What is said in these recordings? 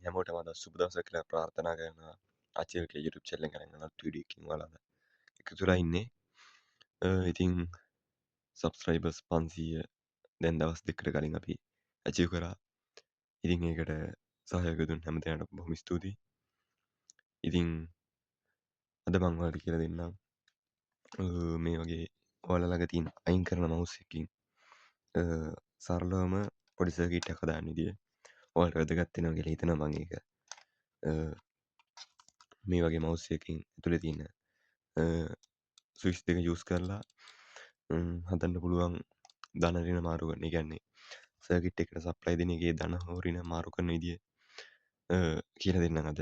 හැමෝටම අද සුබ දවසක් කියලා ප්‍රාර්ථනා කරනවා. ආචිල්ගේ YouTube channel එක අරන් අලුත් වීඩියෝ එකකින් ඔයාලා එකතුලා ඉන්නේ. ඉතින් subscribers 500 දැන් දවස් දෙකකට කලින් අපි achieve කරා. ඉතින් ඒකට සහයෝගය දුන්න හැම දෙනාටම බොහොම ස්තුතියි. ඉතින් අද මම ඔයාලට කියලා දෙන්නම් මේ වගේ ඔයාලා ළඟ තියෙන අයින් කරන mouse එකකින් සරලවම පොඩි circuit එකක් හදාන්න විදිය. ඔයාලට වැදගත් වෙනවා කියලා හිතනවා මම ඒක. මේ වගේ mouse එකකින් ඇතුලේ තියෙන ස්විච් දෙක යූස් කරලා හදන්න පුළුවන් ධන ඍණ මාරු කරන. ඒ කියන්නේ සර්කිට් එකට සප්ලයි දෙන එකේ ධන හෝ ඍණ මාරු කරන විදිය කියලා දෙන්නම් අද.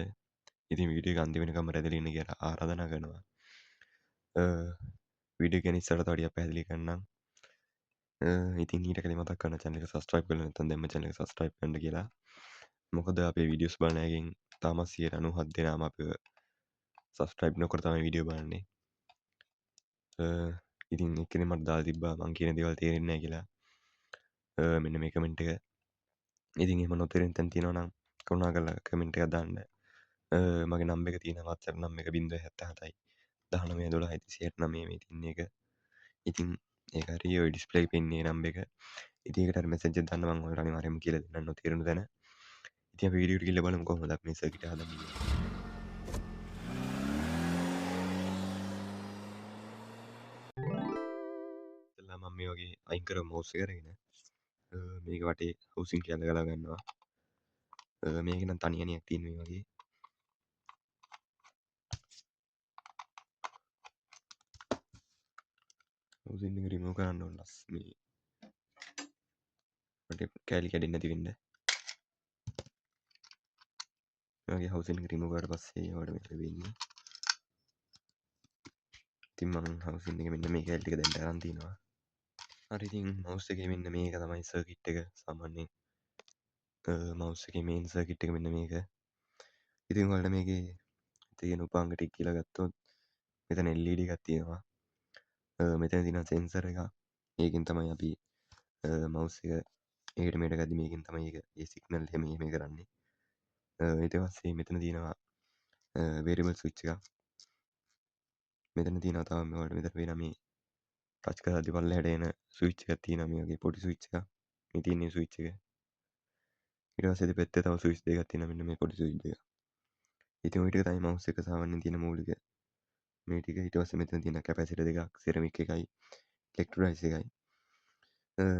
ඉතින් වීඩියෝ එක අන්තිම වෙනකම් රැඳිලා ඉන්න කියලා ආරාධනා කරනවා. වීඩියෝ එක ගැන ඉස්සරහට තව ටිකක් පැහැදිලි කරන්නම්. ඉතින් ඊට කලින් මතක් කරන්න channel එක subscribe කරලා නැත්නම් දැන්ම channel එක subscribe කරන්න කියලා. මොකද අපේ වීඩියෝස් බලන අයගෙන් තාමත් 97 දෙනාම අපිව subscribe නොකර තමයි වීඩියෝ බලන්නේ. ඉතින් එක්කෙනෙක් මට දාලා තිබ්බා මං කියන දේවල් තේරෙන්නේ නැහැ කියලා. මෙන්න මේ කමෙන්ට් එක. ඉතින් එහෙම නොතේරෙන තැන් තියෙනවා නම් කරුණාකරලා කමෙන්ට් එකක් දාන්න. මගේ නම්බර් එක තියෙනවා WhatsApp නම්බර් එක 077යි 19 12 109 මේ තියෙන එක. ඉතින් ඒක හරිය ඔය ඩිස්ප්ලේ එකේ පෙන්නේ නම්බර් එක. ඉතින් ඒකට හරි මැසේජ් එකක් දාන්න මම ඔයාලට අනිවාර්යයෙන්ම කියලා දෙන්නම් නොතේරුණු තැන. ඉතින් අපි වීඩියෝ එකට ගිහලා බලමු කොහොමද අපි මේ සර්කිට් එක හදන්නේ කියලා. ඉතින්ලා මම මේ වගේ අයින් කරමු mouse එක අරගෙන මේක වටේ හවුසින් කියලා ගලා ගන්නවා. මේක නම් තනි අනියක් තියෙන මේ වගේ. හවුසින් එක රිමූව් කරන්න ඕන මේ වටේ කෑලි කැඩෙන්නේ නැති වෙන්න. මේ වගේ හවුසින් එක රිමූව් කරලා පස්සේ ඔයාලට මේක වෙන්නේ. ඉතින් මම හවුසින් එක මෙන්න මේ කෑලි ටික දැන් අරන් තිනවා. හරි ඉතින් mouse එකේ මෙන්න මේක තමයි සර්කිට් එක සාමාන්‍යයෙන් mouse එකේ main circuit එක මෙන්න මේක. ඉතින් ඔයාලට මේකේ තියෙන උපාංග ටික කියලා ගත්තොත් මෙතන LED එකක් තියෙනවා. මෙතන තියෙනවා sensor එකක්. ඒකෙන් තමයි අපි mouse එක එහෙට මෙහෙට ගද්දි මේකෙන් තමයි ඒක ඒ signal එක මෙහෙ කරන්නේ. ඊට පස්සේ මෙතන තියෙනවා variable switch එකක්. මෙතන තියෙනවා තව ඔයාලට මෙතන පේනවා මේ ටච් කරද්දි පල්ලෙහාට එන ස්විච් එකක් තියෙනවා මේ වගේ පොඩි ස්විච් එකක්. මේ තියෙන ස්විච් එක. ඊට පස්සේ දෙපැත්තේ තව ස්විච් දෙකක් තියෙනවා මෙන්න මේ පොඩි ස්විච් දෙක. ඉතින් ওই ටික තමයි mouse එක සාමාන්‍යයෙන් තියෙන මූලික මේ ටික. ඊට පස්සේ මෙතන තියෙන කැපැසිටර් දෙකක්, සෙරමික් එකයි, ඉලෙක්ට්‍රොලයිස් එකයි.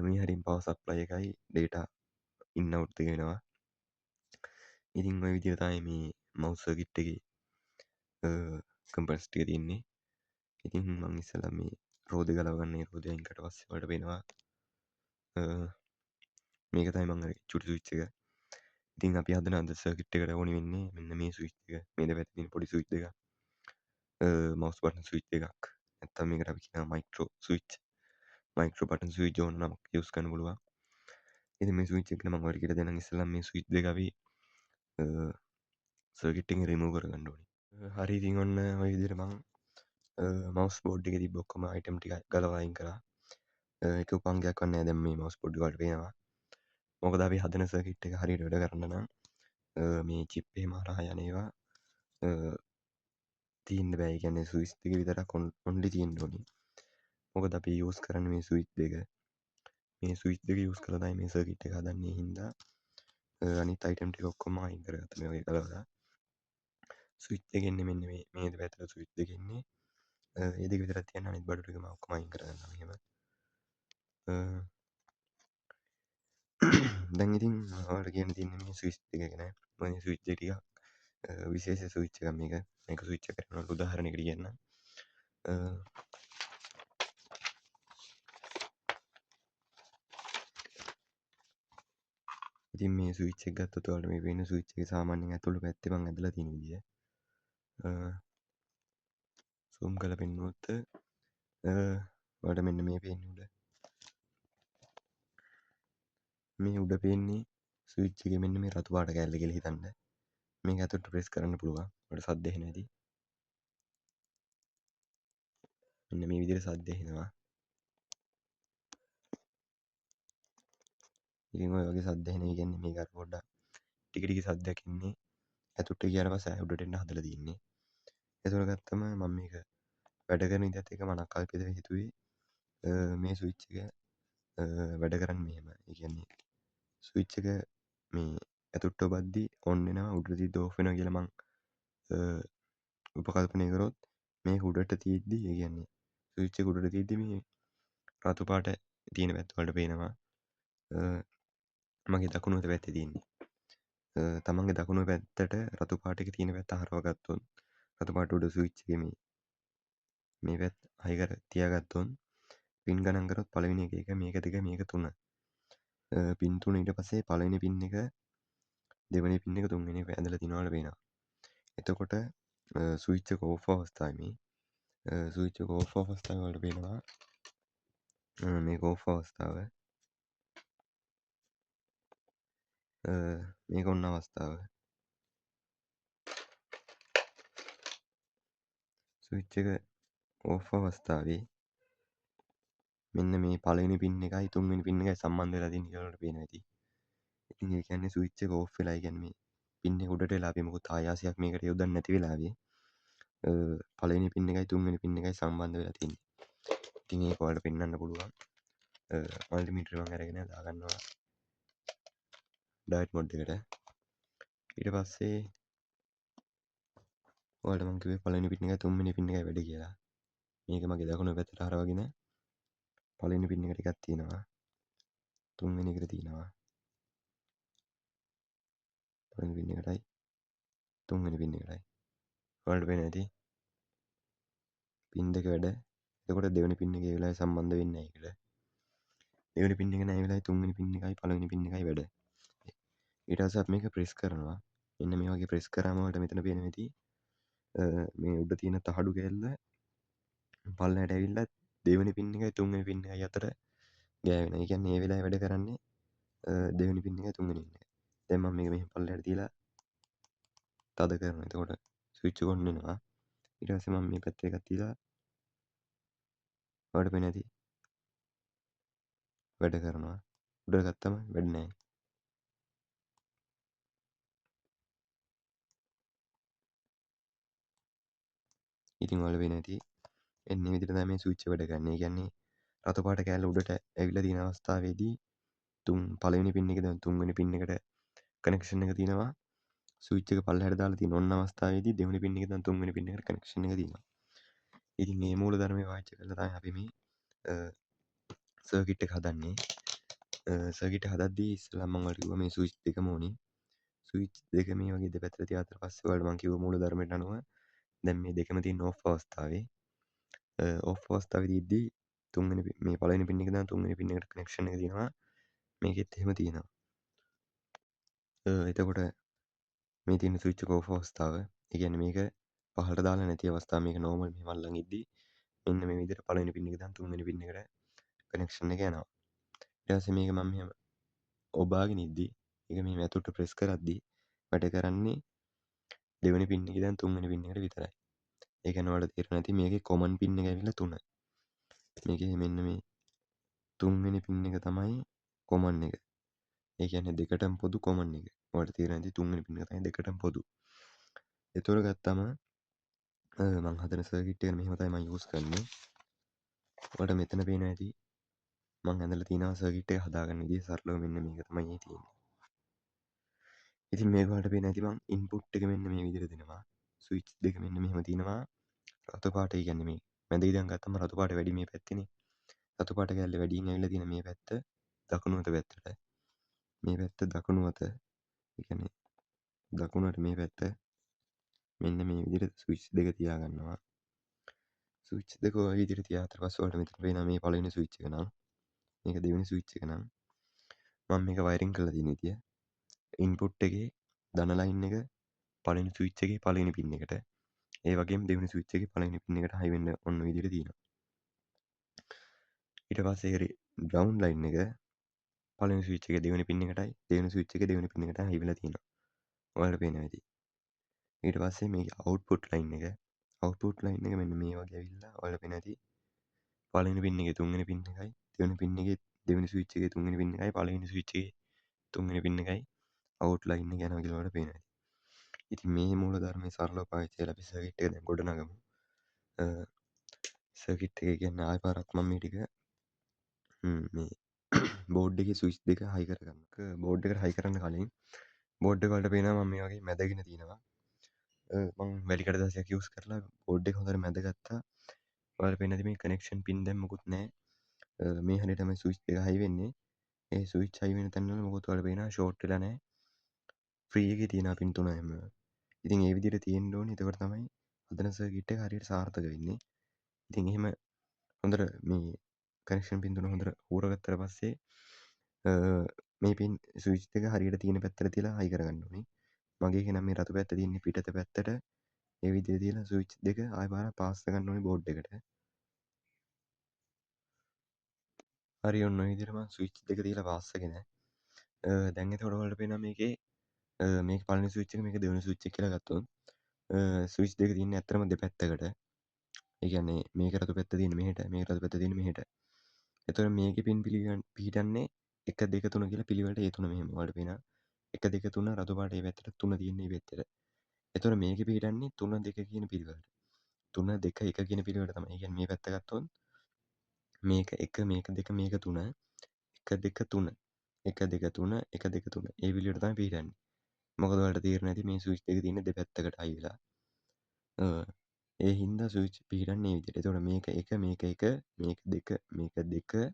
මේ හරින් පවර් සප්ලයි එකයි data in out දෙක වෙනවා. ඉතින් ওই විදිහට තමයි මේ mouse circuit එකේ components ටික තියෙන්නේ. ඉතින් මම ඉස්සෙල්ලා මේ රෝදේ ගලව ගන්න. ඒ රෝදේ අයින් කරලා පස්සේ ඔයාලට පේනවා මේක තමයි මම අර චුටි ස්විච් එක. ඉතින් අපි හදන අද සර්කිට් එකට ඕනි වෙන්නේ මෙන්න මේ ස්විච් එක. මේ දෙපැත්තේ තියෙන පොඩි ස්විච් දෙකක්. mouse button switch දෙකක්. නැත්තම් මේකට අපි කියනවා micro switch. micro button switch ඕන නමක් යූස් කරන්න පුළුවන්. ඉතින් මේ ස්විච් එක නම් මම ඔයාලට කියලා දෙන්නම්. ඉස්සෙල්ලා මේ ස්විච් දෙක අපි සර්කිට් එකෙන් රිමූව් කරගන්න ඕනේ. හරි ඉතින් ඔන්න ඔය විදිහට මම mouse board එකේ තිබ්බ ඔක්කොම item ටික ගලවලා අයින් කරා. එක උපංගයක්වත් නැහැ දැන් මේ mouse board එක වලට පේනවා. මොකද අපි හදන සර්කිට් එක හරියට වැඩ කරන්න නම් මේ chip එහෙම හරහා යන ඒවා තියෙන්න බෑ. ඒ කියන්නේ ස්විච් දෙක විතරක් ඔන්ලි තියෙන්න ඕනේ. මොකද අපි යූස් කරන්නේ මේ ස්විච් දෙක. මේ ස්විච් දෙක යූස් කරලා තමයි මේ සර්කිට් එක හදන්නේ. ඒ හින්දා අනිත් අයිටම් ටික ඔක්කොම අයින් කරගත්තා මේ වගේ ගලවලා. ස්විච් දෙක එන්නේ මෙන්න මේ දෙපැත්තට ස්විච් දෙක එන්නේ. ඒ දෙක විතරක් තියන්න අනිත් බඩු ටික මම ඔක්කොම අයින් කරගන්නවා මෙහෙම. දැන් ඉතින් ඔයාලට කියන්න තියෙන්නේ මේ ස්විච් දෙක ගැන. මේ ස්විච් දෙක ටිකක් විශේෂ ස්විච් එකක් මේක. මේක ස්විච් එක කරන උදාහරණයකට කියන්නම්. ඉතින් මේ ස්විච් එක ගත්තොත් ඔයාලට මේ පේන ස්විච් එකේ සාමාන්‍යයෙන් ඇතුළු පැත්තේ මම ඇදලා තියෙන විදිය. zoom කරලා පෙන්නුවොත් ඔයාලට මෙන්න මේ පේන්නේ උඩ. මේ උඩ පේන්නේ ස්විච් එකේ මෙන්න මේ රතු පාට කැල්ල කියලා හිතන්න. මේක ඇතුළට ප්‍රෙස් කරන්න පුළුවන්. ඔයාලට සද්ද එන්නේ නැති. මෙන්න මේ විදිහට සද්ද එනවා. ඉතින් ඔය වගේ සද්ද එන එක කියන්නේ මේක අර පොඩ්ඩක් ටික ටික සද්දයක් එන්නේ. ඇතුළට ගියාට පස්සේ ආයෙ උඩට එන්න හදලා තියෙන්නේ. ඒතකොට ගත්තම මම මේක වැඩ කරන විදිහත් එක්ක මනක්කල්පිතව හිතුවේ මේ ස්විච් එක වැඩ කරන්නේ මෙහෙම. ඒ කියන්නේ ස්විච් එක මේ ඇතුළට ඔබද්දී ඔන් වෙනවා උඩට තියද්දි ඕෆ් වෙනවා කියලා මං උපකල්පනය කරොත් මේක උඩට තියෙද්දි ඒ කියන්නේ ස්විච් එක උඩට තියෙද්දි මේ රතු පාට තියෙන පැත්ත වලට පේනවා. මගේ දකුණු අත පැත්තේ තියෙන්නේ. තමන්ගේ දකුණු පැත්තට රතු පාට එක තියෙන පැත්ත හරව ගත්තොත් රතු පාට උඩ ස්විච් එකේ මේ පැත්ත හයි කර තියාගත්තොත් පින් ගණන් කරොත් පළවෙනි එක 1 මේක 2 මේක 3. පින් 3 ඊට පස්සේ පළවෙනි පින් එක දෙවෙනි පින් එක තුන්වෙනි එක ඇඳලා තියනවා වල පේනවා. එතකොට ස්විච් එක ඕෆ් අවස්ථාවේ මේ ස්විච් එක ඕෆ් අවස්ථාව වලට පේනවා මේක ඕෆ් අවස්ථාව මේක ඔන්න අවස්ථාව ස්විච් එක ඕෆ් අවස්ථාවේ මෙන්න මේ පළවෙනි පින් එකයි තුන්වෙනි පින් එකයි සම්බන්ධ වෙලා තියෙන කියලා වලට පේනවා ඇති. ඉතින් ඒ කියන්නේ ස්විච් එක ඕෆ් වෙලා ඒ කියන්නේ මේ පින් එක උඩට වෙලා අපි මොකද ආයාසයක් මේකට යොදන්නේ නැති වෙලාවේ පළවෙනි පින් එකයි තුන්වෙනි පින් එකයි සම්බන්ධ වෙලා තියෙන්නේ. ඉතින් ඒක ඔයාලට පෙන්වන්න පුළුවන්. මල්ටිමීටර මම අරගෙන දාගන්නවා ඩයට් මොඩ් එකට. ඊට පස්සේ ඔයාලට මම කිව්වේ පළවෙනි පින් එකයි තුන්වෙනි පින් එකයි වැඩ කියලා. මේක මගේ දකුණු පැත්තට හරවගෙන පළවෙනි පින් එකට එකක් තියෙනවා. තුන්වෙනි එකට තියෙනවා. පළවෙනි පින් එකටයි තුන්වෙනි පින් එකටයි. ඔයාලට පේනවා ඇති. පින් දෙක වැඩ. එතකොට දෙවෙනි පින් එකේ ඒ වෙලාවේ සම්බන්ධ වෙන්නේ නැහැ ඒකට. දෙවෙනි පින් එක නෑ ඒ වෙලාවේ තුන්වෙනි පින් එකයි පළවෙනි පින් එකයි වැඩ. ඊට පස්සේ අපි මේක ප්‍රෙස් කරනවා. මෙන්න මේ වගේ ප්‍රෙස් කරාම ඔයාලට මෙතන පේනවා ඇති. මේ උඩ තියෙන තහඩු කෑල්ල පල්ලෙහාට ඇවිල්ලා දෙවෙනි පින් එකයි තුන්වෙනි පින් එකයි අතර ගෑවෙනවා. ඒ කියන්නේ මේ වෙලාවේ වැඩ කරන්නේ දෙවෙනි පින් එකයි තුන්වෙනි පින් එකයි. දැන් මම මේක මෙහෙම පල්ලෙහාට තියලා තද කරනවා. එතකොට ස්විච් එක ඔන් වෙනවා. ඊට පස්සේ මම මේ පැත්තට එකක් තියලා ඔයාලට පේනවා ඇති වැඩ කරනවා. උඩට ගත්තම වැඩ නැහැ. ඉතින් ඔයාලට පේනවා ඇති එන්න මේ විදිහට තමයි මේ ස්විච් එක වැඩ කරන්නේ. ඒ කියන්නේ රතු පාට කෑල්ල උඩට ඇවිල්ලා තියෙන අවස්ථාවේදී පළවෙනි පින් එකේ දැන් තුන්වෙනි පින් එකට කනෙක්ෂන් එක තියෙනවා. ස්විච් එක පල්ලෙහාට දාලා තියෙන ඔන්න අවස්ථාවේදී දෙවෙනි පින් එකේ දැන් තුන්වෙනි පින් එකට කනෙක්ෂන් එක තියෙනවා. ඉතින් මේ මූල ධර්මය පාවිච්චි කරලා තමයි අපි මේ සර්කිට් එක හදන්නේ. සර්කිට් හදද්දී ඉස්සෙල්ලා මම ඔයාලට කිව්වා මේ ස්විච් දෙකම ඕනේ. ස්විච් දෙක මේ වගේ දෙපැත්තට තියාගත්තට පස්සේ ඔයාලට මම කිව්වා මූල ධර්මයට අනුව දැන් මේ දෙකම තියෙන ඕෆ් අවස්ථාවේ ඕෆ් අවස්ථාවේ තියෙද්දී මේ පළවෙනි පින් එකේ ඉඳන් තුන්වෙනි පින් එකට කනෙක්ෂන් එක තියෙනවා. මේකෙත් එහෙම තියෙනවා. එතකොට මේ තියෙන ස්විච් එක ඕෆ් අවස්ථාව. ඒ කියන්නේ මේක පහළට දාලා නැති අවස්ථාව. මේක නෝමල් මෙහෙම අල්ලන් ඉද්දි මෙන්න මේ විදිහට පළවෙනි පින් එක ඉඳන් තුන්වෙනි පින් එකට කනෙක්ෂන් එක යනවා. ඊට පස්සේ මේක මම මෙහෙම ඔබාගෙන ඉද්දි ඒක මෙහෙම ඇතුළට ප්‍රෙස් කරද්දි වැඩ කරන්නේ දෙවෙනි පින් එකේ ඉඳන් තුන්වෙනි පින් එකට විතරයි. ඒ කියන්නේ ඔයාලට තේරෙනවා ඇති මේකේ කොමන් පින් එක ඇවිල්ලා 3. මේකේ මෙන්න මේ තුන්වෙනි පින් එක තමයි කොමන් එක. ඒ කියන්නේ දෙකටම පොදු කොමන් එක. ඔයාලට තේරෙනවා ඇති තුන්වෙනි පින් එක තමයි දෙකටම පොදු. ඒතොර ගත්තම මං හදන සර්කිට් එක මෙහෙම තමයි මම යූස් කරන්නේ. ඔයාලට මෙතන පේනවා ඇති මං ඇඳලා තියෙනවා සර්කිට් එක හදාගන්න විදිය සරලව මෙන්න මේක තමයි මේ තියෙන්නේ. ඉතින් මේක ඔයාලට පේනවා ඇති මං ඉන්පුට් එක මෙන්න මේ විදිහට දෙනවා. ස්විච් දෙක මෙන්න මෙහෙම තියෙනවා. රතු පාට ඒ කියන්නේ මේ මැද ඉඳන් ගත්තම රතු පාට වැඩි මේ පැත්තේනේ. රතු පාට කැල්ල වැඩියෙන් ඇවිල්ලා තියෙන මේ පැත්ත දකුණු අත පැත්තට. මේ පැත්ත දකුණු අත ඒ කියන්නේ දකුණට මේ පැත්ත මෙන්න මේ විදිහට ස්විච් දෙක තියාගන්නවා. ස්විච් දෙක ඔය විදිහට තියාගත්තට පස්සේ ඔයාලට මෙතන පේනවා මේ පළවෙනි ස්විච් එක නම් මේක දෙවෙනි ස්විච් එක නම් මම මේක වයරින් කරලා තියෙන විදිය ඉන්පුට් එකේ ධන ලයින් එක පළවෙනි ස්විච් එකේ පළවෙනි පින් එකට ඒ වගේම දෙවෙනි ස්විච් එකේ පළවෙනි පින් එකට හයි වෙන්න ඔන්න ඔය විදිහට තියෙනවා. ඊට පස්සේ ග්‍රවුන්ඩ් ලයින් එක පළවෙනි ස්විච් එකේ දෙවෙනි පින් එකටයි දෙවෙනි ස්විච් එකේ දෙවෙනි පින් එකට හයි වෙලා තියෙනවා. ඔයාලට පේනවා ඇති. ඊට පස්සේ මේකේ අවුට්පුට් ලයින් එක මෙන්න මේ වගේ ඇවිල්ලා ඔයාලට පේනවා ඇති. පළවෙනි පින් එකේ තුන්වෙනි පින් එකයි දෙවෙනි පින් එකේ දෙවෙනි ස්විච් එකේ තුන්වෙනි පින් එකයි පළවෙනි ස්විච් එකේ තුන්වෙනි පින් එකයි අවුට්ලයින් එක යනවා කියලා ඔයාලට පේනවා. ඉතින් මේ මූලධර්මයේ සරලව පාවිච්චි කරලා අපි සර්කිට් එක දැන් ගොඩනගමු. සර්කිට් එක කියන්නේ ආයෙ පාරක් මම මේ ටික මේ බෝඩ් එකේ ස්විච් දෙක හයි කරගන්න. බෝඩ් එකට හයි කරන්න කලින් බෝඩ් එක වලට පේනවා මම මේ වගේ මැදගෙන තියෙනවා. මම වැලි කඩදාසියක් යූස් කරලා බෝඩ් එක හොඳට මැදගත්තා. ඔයාලට පේන්නේ නැති මේ කනෙක්ෂන් පින් දැන් මොකුත් නැහැ. මේ හැටේ තමයි ස්විච් එක හයි වෙන්නේ. ඒ ස්විච් හයි වෙන තැන් වල මොකුත් ඔයාලට පේනවා ෂෝට් වෙලා නැහැ. ෆ්‍රී එකේ තියෙනවා පින් 3ම. ඉතින් ඒ විදිහට තියෙන්න ඕනේ. එතකොට තමයි හදන සර්කිට් එක හරියට සාර්ථක වෙන්නේ. ඉතින් එහෙම හොඳට මේ කනෙක්ෂන් පින් තුන හොඳට ඌරගත්තට පස්සේ මේ පින් ස්විච් එක හරියට තියෙන පැත්තට තියලා හයි කරගන්න ඕනේ. මගේ එක නම් මේ රතු පැත්ත තියෙන්නේ පිටත පැත්තට. ඒ විදිහට තියලා ස්විච් දෙක ආයෙ පාරක් පාස් කරගන්න ඕනේ බෝඩ් එකට. හරි ඔන්න ඔය විදිහට මම ස්විච් දෙක තියලා පාස් කරගෙන දැන් එතකොට ඔයාලට පේනවා මේකේ මේක පළවෙනි ස්විච් එක මේක දෙවෙනි ස්විච් එක කියලා ගත්තොත් ස්විච් දෙක තියෙන්නේ ඇත්තටම දෙපැත්තකට. ඒ කියන්නේ මේක රතු පැත්ත තියෙන්නේ මෙහෙට මේක රතු පැත්ත තියෙන්නේ මෙහෙට. එතකොට මේකේ පින් පිහිටන්නේ 1 2 3 කියලා පිළිවෙලට ඒ තුන මෙහෙම ඔයාලට පේනවා 1 2 3 රතු පාට ඒ පැත්තට 3 තියෙන්නේ මේ පැත්තට. එතකොට මේකේ පිහිටන්නේ 3 2 කියන පිළිවෙලට. 3 2 1 කියන පිළිවෙලට තමයි. ඒ කියන්නේ මේ පැත්ත ගත්තොත් මේක 1 මේක 2 මේක 3 1 2 3 1 2 3 1 2 3 ඒ පිළිවෙලට තමයි පිහිටන්නේ. මොකද ඔයාලට තේරෙන්නේ නැති මේ ස්විච් දෙක තියෙන්නේ දෙපැත්තකට හයි වෙලා. ඒ හින්දා ස්විච් පිහිටන්නේ මේ විදිහට. එතකොට මේක 1 මේක 1 මේක 2 මේක 2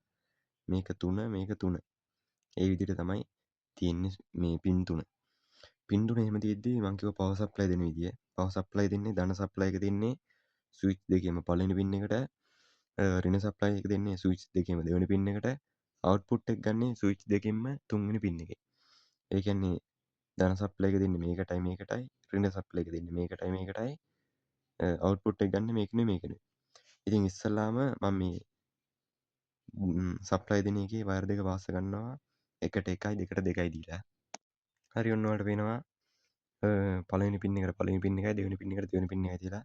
මේක 3 මේක 3 ඒ විදිහට තමයි තියෙන්නේ මේ පින් 3. පින් 3 එහෙම තියෙද්දි මම කිව්වා පවර් සප්ලයි දෙන විදිය. පවර් සප්ලයි දෙන්නේ ධන සප්ලයි එක දෙන්නේ ස්විච් දෙකේම පළවෙනි පින් එකට ඍණ සප්ලයි එක දෙන්නේ ස්විච් දෙකේම දෙවෙනි පින් එකට අවුට්පුට් එක ගන්නේ ස්විච් දෙකෙන්ම තුන්වෙනි පින් එකේ. ඒ කියන්නේ ධන සප්ලයි එක දෙන්නේ මේකටයි මේකටයි ඍණ සප්ලයි එක දෙන්නේ මේකටයි මේකටයි අවුට්පුට් එක ගන්න මේකනේ මේකනේ. ඉතින් ඉස්සල්ලාම මම මේ සප්ලයි දෙන එකේ වයර් දෙක පාස්ස ගන්නවා 1ට 1යි 2ට 2යි දීලා. හරි ඔන්න ඔයාලට පේනවා පළවෙනි පින් එකට පළවෙනි පින් එකයි දෙවෙනි පින් එකට දෙවෙනි පින් එකයි තියලා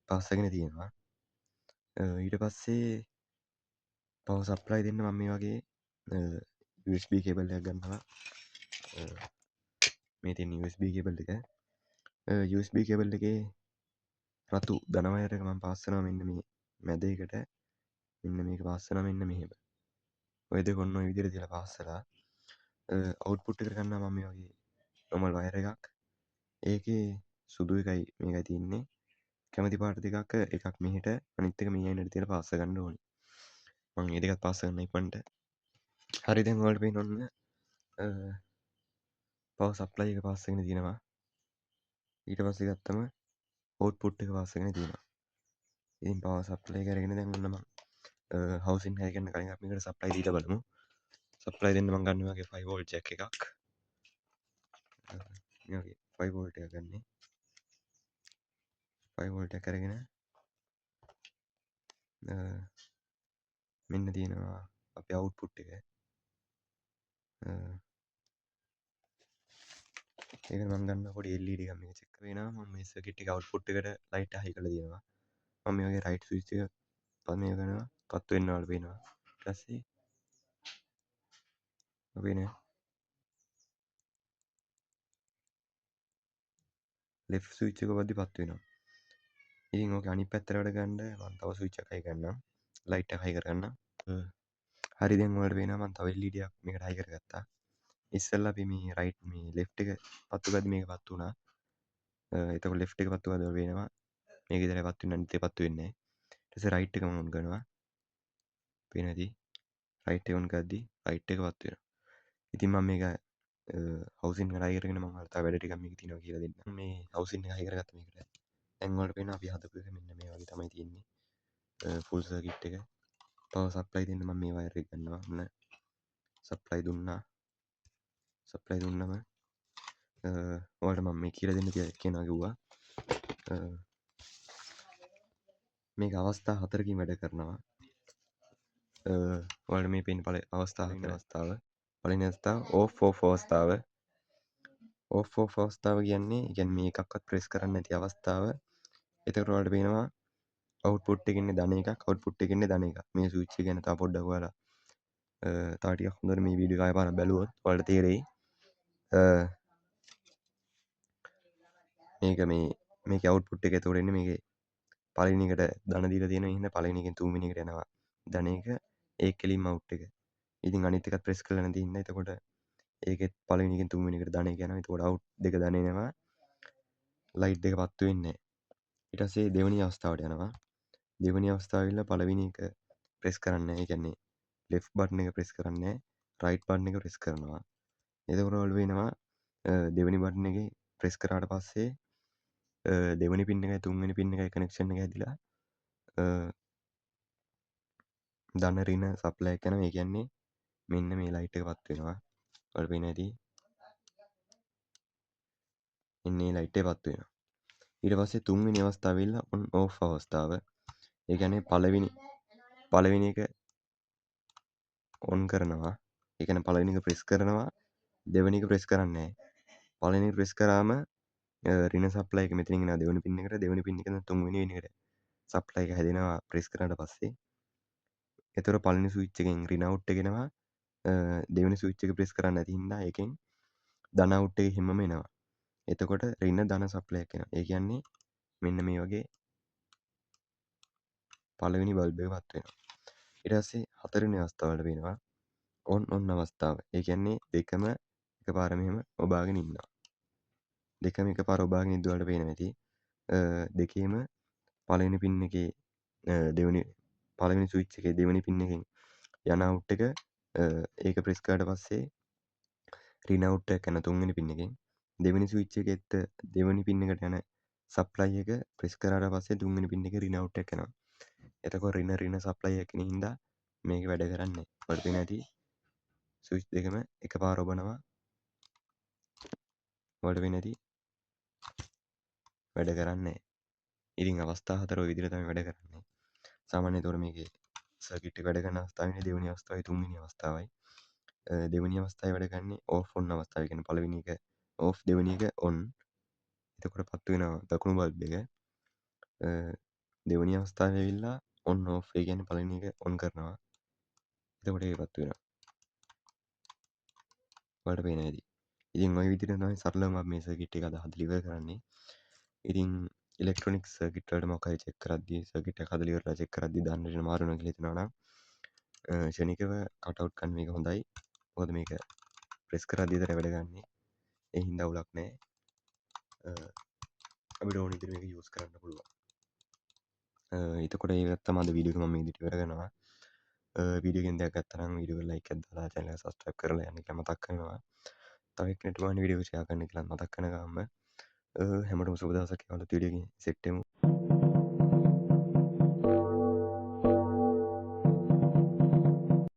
පාස්සගෙන තියෙනවා. ඊට පස්සේ පවර් සප්ලයි දෙන්න මම මේ වගේ USB කේබල් එකක් ගන්නවා. මේ තියෙන USB කේබල් එක. USB කේබල් එකේ රතු ධන වයර් එක මම පාස් කරනවා මෙන්න මේ මැද එකට. මෙන්න මේක පාස් කරනවා මෙන්න මෙහෙම. ඔය දෙක ඔන්න ඔය විදිහට තියලා පාස් කරලා අවුට්පුට් එකට ගන්නවා මම මේ වගේ normal වයර් එකක්. ඒකේ සුදු එකයි මේකයි තියෙන්නේ. කැමති පාට දෙකක් එකක් මෙහෙට අනිත් එක මේ ඇනට තියලා පාස් කරගන්න ඕනේ. මම මේ දෙකත් පාස් කරන්න ඉක්මනට. හරි දැන් ඔයාලට පේන්න ඔන්න පවර් සප්ලයි එක පාස් කරගෙන තියෙනවා. ඊට පස්සේ ගත්තම අවුට්පුට් එක පාස් කරගෙන තියෙනවා. ඉතින් පවර් සප්ලයි එක අරගෙන දැන් ඔන්න මම හවුසින් හයි කරන්න කලින් අපි මේකට සප්ලයි දීලා බලමු. සප්ලයි දෙන්න මම ගන්න වගේ 5 වෝල්ට් ජැක් එකක්. මේ වගේ 5 වෝල්ට් එකක් ගන්නේ. 5 වෝල්ට් එක අරගෙන මෙන්න තියෙනවා අපේ අවුට්පුට් එක. ඒක මම ගන්න පොඩි LED එකක් මේක චෙක් කරේනවා මම මේ සර්කිට් එක අවුට්පුට් එකට ලයිට් හයි කරලා තියෙනවා. මම මේ වගේ රයිට් ස්විච් එක පමේ කරනවා පත්තු වෙන්න වල පේනවා. ඊට පස්සේ අපි නේ ලෙෆ්ට් ස්විච් එක වද්දි පත්තු වෙනවා. ඉතින් ඕකේ අනිත් පැත්තට වැඩ ගන්න මම තව ස්විච් එකක් හයි කරන්නම්. ලයිට් එක හයි කරගන්නම්. හරි දැන් ඔයාලට පේනවා මම තව LED එකක් මේකට හයි කරගත්තා. ඉස්සෙල්ලා අපි මේ රයිට් මේ ලෙෆ්ට් එක පත්තු කරද්දි මේක පත්තු වුණා. එතකොට ලෙෆ්ට් එක පත්තු කරද්දි පේනවා මේක විතරයි පත්තු වෙන්නේ අනිත් එක පත්තු වෙන්නේ නැහැ. ඊට පස්සේ රයිට් එක මම ඔන් කරනවා. පේනවා ඇති. රයිට් එක ඔන් කරද්දි රයිට් එක පත්තු වෙනවා. ඉතින් මම මේක හවුසින් එකට හයි කරගෙන මම ඔයාලට තව වැඩ ටිකක් මේක තියෙනවා කියලා දෙන්නම්. මේ හවුසින් එක හයි කරගත්ත මේකට. දැන් ඔයාලට පේනවා අපි හදපු එක මෙන්න මේ වගේ තමයි තියෙන්නේ. ෆුල් සර්කිට් එක. පවර් සප්ලයි දෙන්න මම මේ වයර් එක ගන්නවා. ඔන්න සප්ලයි දුන්නා. සප්ලයි දුන්නම ඔයාලට මම මේ කියලා දෙන්න කියනවා කිව්වා. මේක අවස්ථා 4කින් වැඩ කරනවා. ඔයාලට මේ පේන අවස්ථා 4 අවස්ථාව. පළවෙනි අවස්ථාව ඕෆ් අවස්ථාව. ඕෆ් අවස්ථාව කියන්නේ මේ එකක්වත් ප්‍රෙස් කරන්නේ නැති අවස්ථාව. එතකොට ඔයාලට පේනවා අවුට්පුට් එකේ ඉන්නේ ධන එකක් අවුට්පුට් එකේ ඉන්නේ ධන එකක්. මේ ස්විච් එක ගැන තව පොඩ්ඩක් ඔයාලා තව ටිකක් හොඳට මේ වීඩියෝ එක ආයෙ බලන්න බැලුවොත් ඔයාලට තේරෙයි. මේක මේකේ අවුට්පුට් එක එතකොට එන්නේ මේකේ පළවෙනි එකට ධන දීලා තියෙනවා. ඒ හින්දා පළවෙනි එකෙන් තුන්වෙනි එකට යනවා ධන එක. ඒක කෙලින්ම අවුට් එක. ඉතින් අනිත් එකත් ප්‍රෙස් කරලා නැති හින්දා එතකොට ඒකෙත් පළවෙනි එකෙන් තුන්වෙනි එකට ධන එක යනවා. එතකොට අවුට් දෙක ධන එනවා. ලයිට් එක පත්තු වෙන්නේ නැහැ. ඊට පස්සේ දෙවෙනි අවස්ථාවට යනවා. දෙවෙනි අවස්ථාව ඇවිල්ලා පළවෙනි එක ප්‍රෙස් කරන්නේ නැහැ. ඒ කියන්නේ ලෙෆ්ට් බටන් එක ප්‍රෙස් කරන්නේ නැහැ. රයිට් බටන් එක ප්‍රෙස් කරනවා. එතකොට ඔයාලට වෙනවා දෙවෙනි බටන් එකේ ප්‍රෙස් කරාට පස්සේ දෙවෙනි පින් එකයි තුන්වෙනි පින් එකයි කනෙක්ෂන් එක හැදිලා ධන ඍණ සප්ලයි එක යනවා. ඒ කියන්නේ මෙන්න මේ ලයිට් එක පත් වෙනවා. ඔයාලට පේන ඇති. මෙන්න මේ ලයිට් එක පත් වෙනවා. ඊට පස්සේ තුන්වෙනි අවස්ථාව ඇවිල්ලා ඔන් ඕෆ් අවස්ථාව. ඒ කියන්නේ පළවෙනි එක ඔන් කරනවා. ඒ කියන්නේ පළවෙනි එක ප්‍රෙස් කරනවා. දෙවෙනි එක ප්‍රෙස් කරන්නේ නැහැ. පළවෙනි එක ප්‍රෙස් කරාම ඍණ සප්ලයි එක මෙතනින් එනවා දෙවෙනි පින් එකට. දෙවෙනි පින් එකෙන් තුන්වෙනි වෙනි එකට සප්ලයි එක හැදෙනවා ප්‍රෙස් කරාට පස්සේ. එතකොට පළවෙනි ස්විච් එකෙන් ඍණ අවුට් එක එනවා. දෙවෙනි ස්විච් එක ප්‍රෙස් කරන්නේ නැති හින්දා ඒකෙන් ධන අවුට් එක හැමම එනවා. එතකොට ඍණ ධන සප්ලයි එක එනවා. ඒ කියන්නේ මෙන්න මේ වගේ පළවෙනි බල්බ් එක පත් වෙනවා. ඊට පස්සේ හතරවෙනි අවස්ථාව වලට වෙනවා ඔන් අවස්ථාව. ඒ කියන්නේ දෙකම එකපාර මෙහෙම ඔබාගෙන ඉන්නවා. දෙකම එකපාර ඔබාගෙන ඉද්දි ඔයාලට පේනවා ඇති. දෙකේම පළවෙනි පින් එකේ පළවෙනි ස්විච් එකේ දෙවෙනි පින් එකෙන් යන අවුට් එක ඒක ප්‍රෙස් කරාට පස්සේ රින් අවුට් එකක් යනවා තුන්වෙනි පින් එකෙන්. දෙවෙනි ස්විච් එකෙත් දෙවෙනි පින් එකට යන සප්ලයි එක ප්‍රෙස් කරාට පස්සේ තුන්වෙනි පින් එකේ රින් අවුට් එකක් යනවා. එතකොට රින සප්ලයි එකකින් හින්දා මේක වැඩ කරන්නේ. ඔයාලට පේනවා ඇති ස්විච් දෙකම එකපාර ඔබනවා. ඔයාලට පේනවා ඇති වැඩ කරන්නේ. ඉතින් අවස්ථා හතර ඔය විදිහට තමයි වැඩ කරන්නේ. සාමාන්‍යයෙන් එතකොට මේකේ සර්කිට් එක වැඩ කරන අවස්ථාවනේ දෙවෙනි අවස්ථාවයි තුන්වෙනි අවස්ථාවයි. දෙවෙනි අවස්ථාවේ වැඩ කරන්නේ ඕෆ් ඔන් අවස්ථාව. ඒ කියන්නේ පළවෙනි එක ඕෆ් දෙවෙනි එක ඔන්. එතකොට පත්තු වෙනවා දකුණු බල්බ් එක. දෙවෙනි අවස්ථාවේ ඇවිල්ලා ඔන් ඕෆ් ඒ කියන්නේ පළවෙනි එක ඔන් කරනවා. එතකොට ඒක පත්තු වෙනවා. ඔයාලට පේනවා ඇති. ඉතින් ওই විදිහට තමයි සරලව මම මේ සර්කිට් එක අද හදලා ඉවර කරන්නේ. ඉතින් ඉලෙක්ට්‍රොනික්ස් සර්කිට් වලට මොකක් හරි චෙක් කරද්දී සර්කිට් එක හදලා ඉවරලා චෙක් කරද්දී දාන්න දෙන මාරු වෙනවා කියලා හිතනවා නම් ෂණිකව කට් අවුට් කරන එක හොඳයි. මොකද මේක ප්‍රෙස් කරද්දී විතරයි වැඩ ගන්නෙ. ඒ හින්දා අවුලක් නැහැ. අපිට ඕන විදිහට මේක යූස් කරන්න පුළුවන්. එතකොට ඒකත් තමයි අද වීඩියෝ එක මම මේ විදිහට ඉවර කරනවා. වීඩියෝ එකෙන් දෙයක් ගත්තා නම් වීඩියෝ එක ලයික් එකක් දාලා channel එක subscribe කරලා යන්න කියලා මතක් කරනවා. තව එක්කෙනෙක්ට බලන්න වීඩියෝ එක share කරන්න කියලා මතක් කරන ගමන්ම හැමෝටම සුබ දවසක්. යාළුවෝ වීඩියෝ එකෙන් සෙට් වෙමු.